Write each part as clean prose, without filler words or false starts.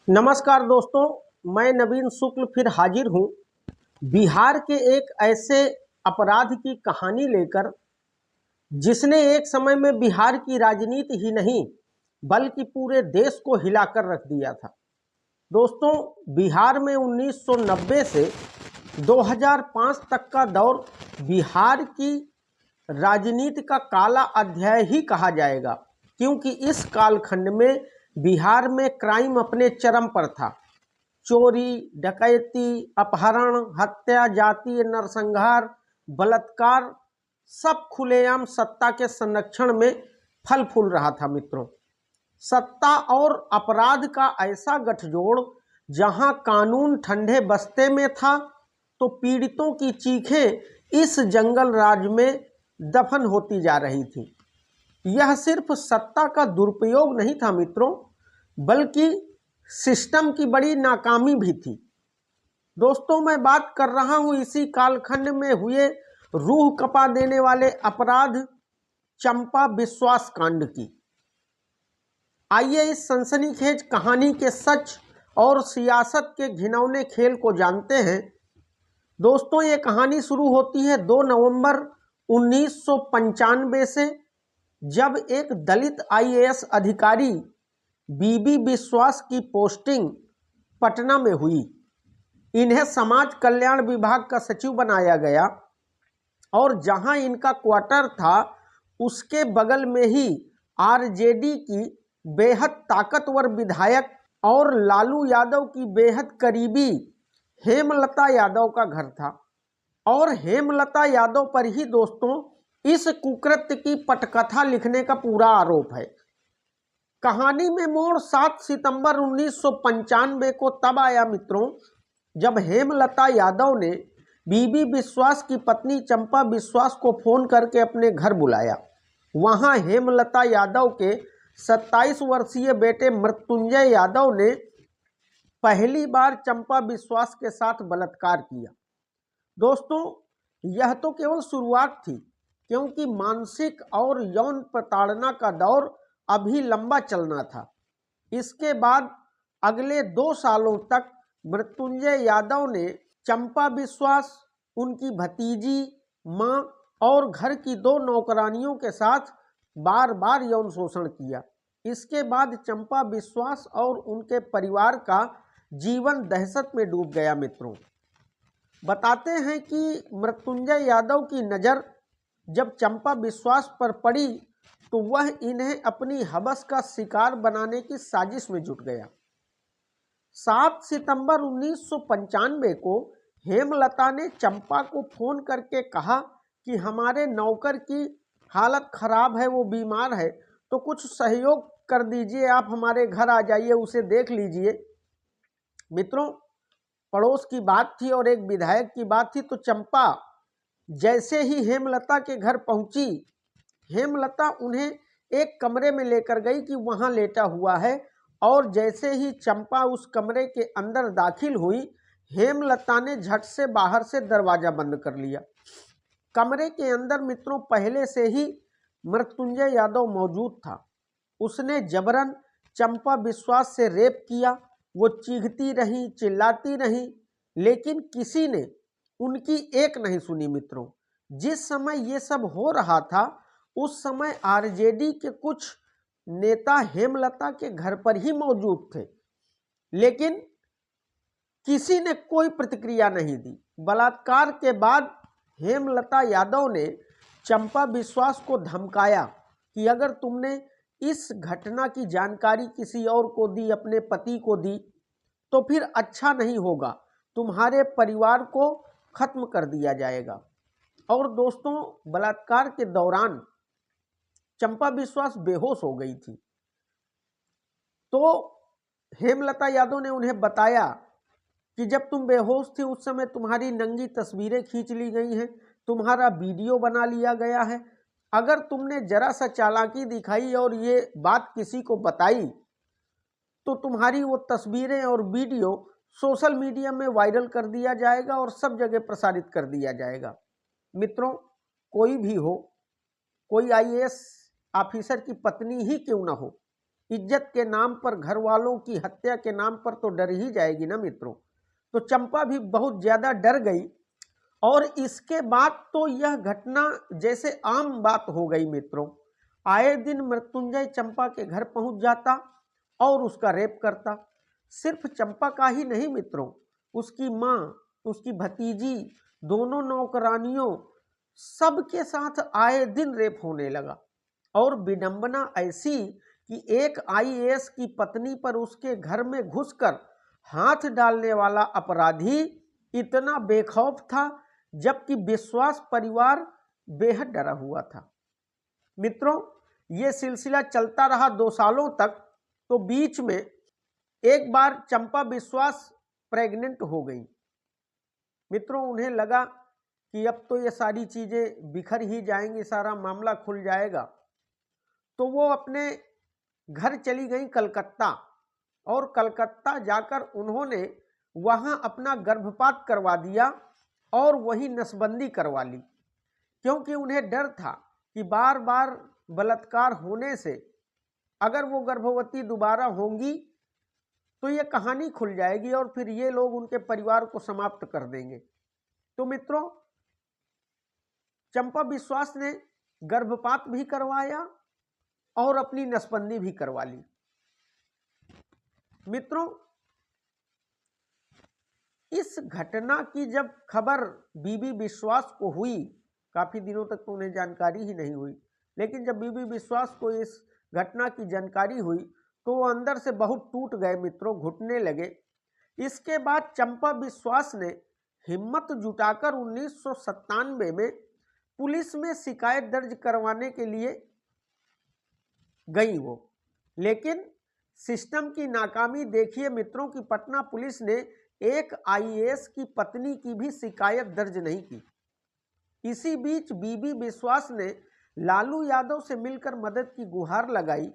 नमस्कार दोस्तों, मैं नवीन शुक्ल फिर हाजिर हूँ बिहार के एक ऐसे अपराध की कहानी लेकर जिसने एक समय में बिहार की राजनीति ही नहीं बल्कि पूरे देश को हिलाकर रख दिया था। दोस्तों, बिहार में 1990 से 2005 तक का दौर बिहार की राजनीति का काला अध्याय ही कहा जाएगा, क्योंकि इस कालखंड में बिहार में क्राइम अपने चरम पर था। चोरी, डकैती, अपहरण, हत्या, जातीय नरसंहार, बलात्कार सब खुलेआम सत्ता के संरक्षण में फल फूल रहा था। मित्रों, सत्ता और अपराध का ऐसा गठजोड़ जहां कानून ठंडे बस्ते में था तो पीड़ितों की चीखें इस जंगल राज में दफन होती जा रही थी। यह सिर्फ सत्ता का दुरुपयोग नहीं था मित्रों, बल्कि सिस्टम की बड़ी नाकामी भी थी। दोस्तों, मैं बात कर रहा हूं इसी कालखंड में हुए रूह कपा देने वाले अपराध चंपा विश्वास कांड की। आइए इस सनसनीखेज कहानी के सच और सियासत के घिनौने खेल को जानते हैं। दोस्तों, ये कहानी शुरू होती है 2 नवंबर 1995 से, जब एक दलित आईएएस अधिकारी बीबी विश्वास की पोस्टिंग पटना में हुई। इन्हें समाज कल्याण विभाग का सचिव बनाया गया और जहां इनका क्वार्टर था उसके बगल में ही आरजेडी की बेहद ताकतवर विधायक और लालू यादव की बेहद करीबी हेमलता यादव का घर था। और हेमलता यादव पर ही दोस्तों इस कुकृत्य की पटकथा लिखने का पूरा आरोप है। कहानी में मोड़ 7 सितंबर 1995 को तब आया मित्रों, जब हेमलता यादव ने बीबी विश्वास की पत्नी चंपा विश्वास को फोन करके अपने घर बुलाया। वहां हेमलता यादव के 27 वर्षीय बेटे मृत्युंजय यादव ने पहली बार चंपा विश्वास के साथ बलात्कार किया। दोस्तों, यह तो केवल शुरुआत थी, क्योंकि मानसिक और यौन प्रताड़ना का दौर अभी लंबा चलना था। इसके बाद अगले 2 सालों तक मृत्युंजय यादव ने चंपा विश्वास, उनकी भतीजी, मां और घर की 2 नौकरानियों के साथ बार बार यौन शोषण किया। इसके बाद चंपा विश्वास और उनके परिवार का जीवन दहशत में डूब गया। मित्रों, बताते हैं कि मृत्युंजय यादव की नज़र जब चंपा विश्वास पर पड़ी तो वह इन्हें अपनी हवस का शिकार बनाने की साजिश में जुट गया। 7 सितंबर 1995 को हेमलता ने चंपा को फोन करके कहा कि हमारे नौकर की हालत खराब है, वो बीमार है, तो कुछ सहयोग कर दीजिए, आप हमारे घर आ जाइए, उसे देख लीजिए। मित्रों, पड़ोस की बात थी और एक विधायक की बात थी, तो चंपा जैसे ही हेमलता के घर पहुंची, हेमलता उन्हें एक कमरे में लेकर गई कि वहां लेटा हुआ है। और जैसे ही चंपा उस कमरे के अंदर दाखिल हुई, हेमलता ने झट से बाहर से दरवाजा बंद कर लिया। कमरे के अंदर मित्रों पहले से ही मृत्युंजय यादव मौजूद था। उसने जबरन चंपा विश्वास से रेप किया। वो चीखती रही, चिल्लाती रही, लेकिन किसी ने उनकी एक नहीं सुनी। मित्रों, जिस समय ये सब हो रहा था उस समय आरजेडी के कुछ नेता हेमलता के घर पर ही मौजूद थे, लेकिन किसी ने कोई प्रतिक्रिया नहीं दी। बलात्कार के बाद हेमलता यादव ने चंपा विश्वास को धमकाया कि अगर तुमने इस घटना की जानकारी किसी और को दी, अपने पति को दी, तो फिर अच्छा नहीं होगा, तुम्हारे परिवार को खत्म कर दिया जाएगा। और दोस्तों, बलात्कार के दौरान चंपा विश्वास बेहोश हो गई थी। तो हेमलता यादव ने उन्हें बताया कि जब तुम बेहोश थी उस समय तुम्हारी नंगी तस्वीरें खींच ली गई हैं, तुम्हारा वीडियो बना लिया गया है। अगर तुमने जरा सा चालाकी दिखाई और ये बात किसी को बताई तो तुम्हारी वो तस्वीरें और वीडियो सोशल मीडिया में वायरल कर दिया जाएगा और सब जगह प्रसारित कर दिया जाएगा। मित्रों, कोई भी हो, कोई आईएएस ऑफिसर की पत्नी ही क्यों ना हो, इज्जत के नाम पर, घर वालों की हत्या के नाम पर तो डर ही जाएगी ना मित्रों। तो चंपा भी बहुत ज़्यादा डर गई और इसके बाद तो यह घटना जैसे आम बात हो गई मित्रों। आए दिन मृत्युंजय चंपा के घर पहुंच जाता और उसका रेप करता। सिर्फ चंपा का ही नहीं मित्रों, उसकी माँ, उसकी भतीजी, दोनों नौकरानियों, सबके साथ आए दिन रेप होने लगा। और विडंबना ऐसी कि एक आईएएस की पत्नी पर उसके घर में घुसकर हाथ डालने वाला अपराधी इतना बेखौफ था, जबकि विश्वास परिवार बेहद डरा हुआ था। मित्रों, ये सिलसिला चलता रहा 2 सालों तक। तो बीच में एक बार चंपा विश्वास प्रेग्नेंट हो गई। मित्रों, उन्हें लगा कि अब तो ये सारी चीजें बिखर ही जाएंगी, सारा मामला खुल जाएगा। तो वो अपने घर चली गई कलकत्ता, और कलकत्ता जाकर उन्होंने वहां अपना गर्भपात करवा दिया और वही नसबंदी करवा ली, क्योंकि उन्हें डर था कि बार बार बलात्कार होने से अगर वो गर्भवती दोबारा होंगी तो ये कहानी खुल जाएगी और फिर ये लोग उनके परिवार को समाप्त कर देंगे। तो मित्रों, चंपा विश्वास ने गर्भपात भी करवाया और अपनी नसबंदी भी करवा ली। मित्रों, इस घटना की जब खबर बीबी विश्वास को हुई, काफी दिनों तक तो उन्हें जानकारी ही नहीं हुई, लेकिन जब बीबी विश्वास को इस घटना की जानकारी हुई तो वो अंदर से बहुत टूट गए मित्रों, घुटने लगे। इसके बाद चंपा विश्वास ने हिम्मत जुटाकर 1997 में पुलिस में शिकायत दर्ज करवाने के लिए गई वो, लेकिन सिस्टम की नाकामी देखिए मित्रों कि पटना पुलिस ने एक आईएएस की पत्नी की भी शिकायत दर्ज नहीं की। इसी बीच बीबी विश्वास ने लालू यादव से मिलकर मदद की गुहार लगाई।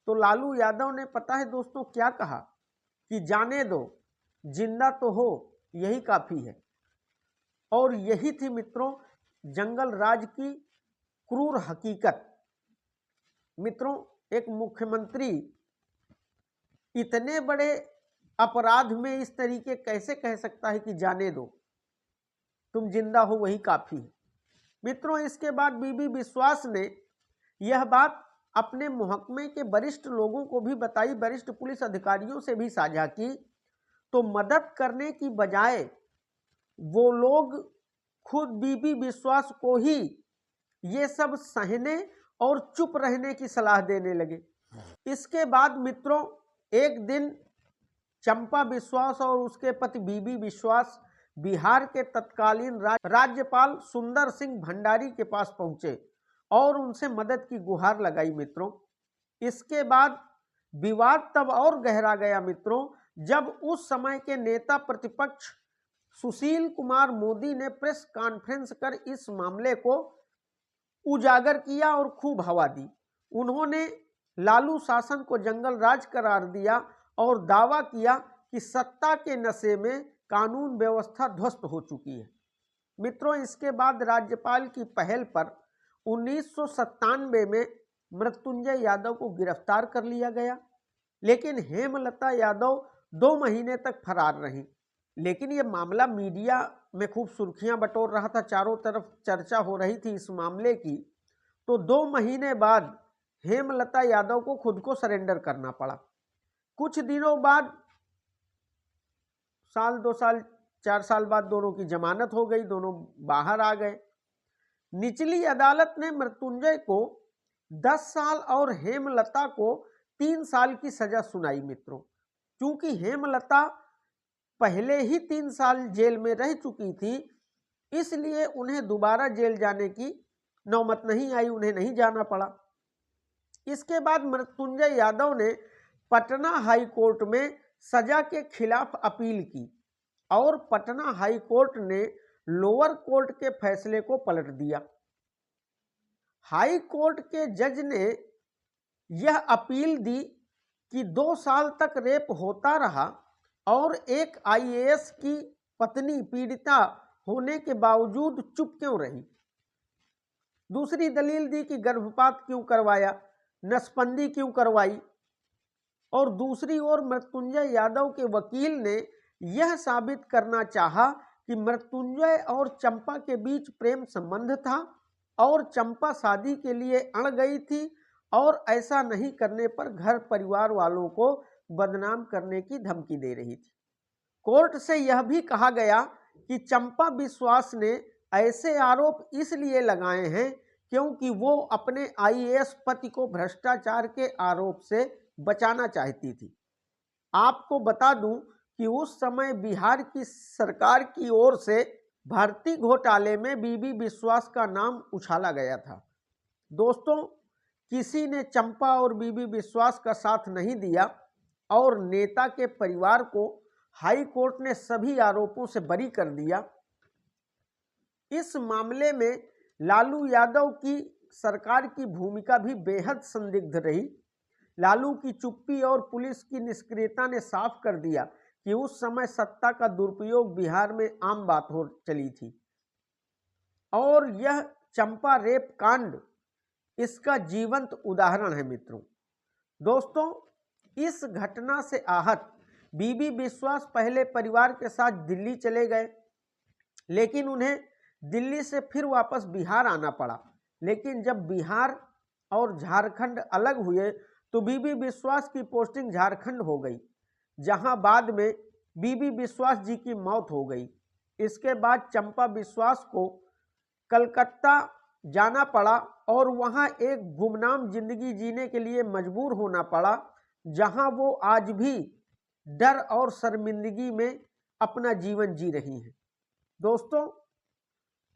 तो लालू यादव ने, पता है दोस्तों, क्या कहा कि जाने दो, जिंदा तो हो, यही काफी है। और यही थी मित्रों जंगल राज की क्रूर हकीकत। मित्रों, एक मुख्यमंत्री इतने बड़े अपराध में इस तरीके कैसे कह सकता है कि जाने दो, तुम जिंदा हो वही काफी है। मित्रों, इसके बाद बीबी विश्वास ने यह बात अपने महकमे के वरिष्ठ लोगों को भी बताई, वरिष्ठ पुलिस अधिकारियों से भी साझा की। तो मदद करने की बजाय वो लोग खुद बीबी विश्वास को ही ये सब सहने और चुप रहने की सलाह देने लगे। इसके बाद मित्रों, एक दिन चंपा विश्वास और उसके पति बीबी विश्वास बिहार के तत्कालीन राज्यपाल सुंदर सिंह भंडारी के पास पहुंचे और उनसे मदद की गुहार लगाई। मित्रों, इसके बाद विवाद तब और गहरा गया मित्रों, जब उस समय के नेता प्रतिपक्ष सुशील कुमार मोदी ने प्रेस कॉन्फ्रेंस कर इस मामले को उजागर किया और खूब हवा दी। उन्होंने लालू शासन को जंगल राज करार दिया और दावा किया कि सत्ता के नशे में कानून व्यवस्था ध्वस्त हो चुकी है। मित्रों, इसके बाद राज्यपाल की पहल पर 1997 में मृत्युंजय यादव को गिरफ्तार कर लिया गया, लेकिन हेमलता यादव 2 महीने तक फरार रहीं। लेकिन यह मामला मीडिया में खूब सुर्खियां बटोर रहा था, चारों तरफ चर्चा हो रही थी इस मामले की। तो 2 महीने बाद हेमलता यादव को खुद को सरेंडर करना पड़ा। कुछ दिनों बाद, साल 2 साल 4 साल बाद दोनों की जमानत हो गई, दोनों बाहर आ गए। निचली अदालत ने मृत्युंजय को 10 साल और हेमलता को 3 साल की सजा सुनाई। मित्रों, क्योंकि हेमलता पहले ही 3 साल जेल में रह चुकी थी, इसलिए उन्हें दोबारा जेल जाने की नौबत नहीं आई, उन्हें नहीं जाना पड़ा। इसके बाद मृत्युंजय यादव ने पटना हाई कोर्ट में सजा के खिलाफ अपील की और पटना हाई कोर्ट ने लोअर कोर्ट के फैसले को पलट दिया। हाई कोर्ट के जज ने यह अपील दी कि 2 साल तक रेप होता रहा और एक आईएएस की पत्नी पीड़िता होने के बावजूद चुप क्यों रही। दूसरी दलील दी कि गर्भपात क्यों करवाया, नसबंदी क्यों करवाई, और दूसरी ओर मृत्युंजय यादव के वकील ने यह साबित करना चाहा कि मृत्युंजय और चंपा के बीच प्रेम संबंध था और चंपा शादी के लिए अड़ गई थी और ऐसा नहीं करने पर घर परिवार वालों को बदनाम करने की धमकी दे रही थी। कोर्ट से यह भी कहा गया कि चंपा विश्वास ने ऐसे आरोप इसलिए लगाए हैं क्योंकि वो अपने आईएएस पति को भ्रष्टाचार के आरोप से बचाना चाहती थी। आपको बता दूं कि उस समय बिहार की सरकार की ओर से भर्ती घोटाले में बीबी विश्वास का नाम उछाला गया था। दोस्तों, किसी ने चंपा और बीबी विश्वास का साथ नहीं दिया और नेता के परिवार को हाई कोर्ट ने सभी आरोपों से बरी कर दिया। इस मामले में लालू यादव की सरकार की भूमिका भी बेहद संदिग्ध रही। लालू की चुप्पी और पुलिस की निष्क्रियता ने साफ कर दिया कि उस समय सत्ता का दुरुपयोग बिहार में आम बात हो चली थी और यह चंपा रेप कांड इसका जीवंत उदाहरण है। मित्रों, दोस्तों, इस घटना से आहत बीबी विश्वास पहले परिवार के साथ दिल्ली चले गए, लेकिन उन्हें दिल्ली से फिर वापस बिहार आना पड़ा। लेकिन जब बिहार और झारखंड अलग हुए तो बीबी विश्वास की पोस्टिंग झारखंड हो गई, जहां बाद में बीबी विश्वास जी की मौत हो गई। इसके बाद चंपा विश्वास को कलकत्ता जाना पड़ा और वहां एक गुमनाम जिंदगी जीने के लिए मजबूर होना पड़ा, जहां वो आज भी डर और शर्मिंदगी में अपना जीवन जी रही हैं। दोस्तों,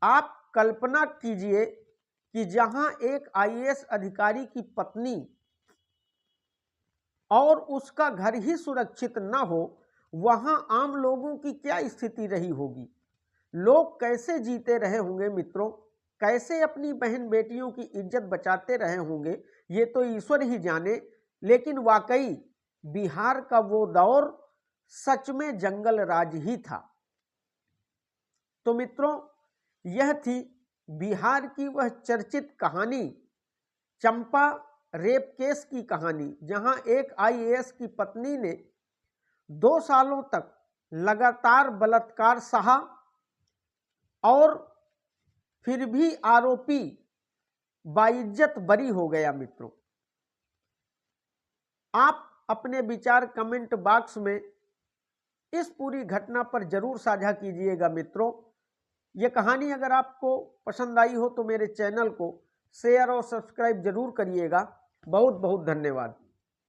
आप कल्पना कीजिए कि जहां एक आईएएस अधिकारी की पत्नी और उसका घर ही सुरक्षित न हो, वहां आम लोगों की क्या स्थिति रही होगी। लोग कैसे जीते रहे होंगे मित्रों, कैसे अपनी बहन बेटियों की इज्जत बचाते रहे होंगे, ये तो ईश्वर ही जाने। लेकिन वाकई बिहार का वो दौर सच में जंगल राज ही था। तो मित्रों, यह थी बिहार की वह चर्चित कहानी, चंपा रेप केस की कहानी, जहां एक आईएएस की पत्नी ने 2 सालों तक लगातार बलात्कार सहा और फिर भी आरोपी बाइज्जत बरी हो गया। मित्रों, आप अपने विचार कमेंट बॉक्स में इस पूरी घटना पर जरूर साझा कीजिएगा। मित्रों, यह कहानी अगर आपको पसंद आई हो तो मेरे चैनल को शेयर और सब्सक्राइब जरूर करिएगा। बहुत बहुत धन्यवाद।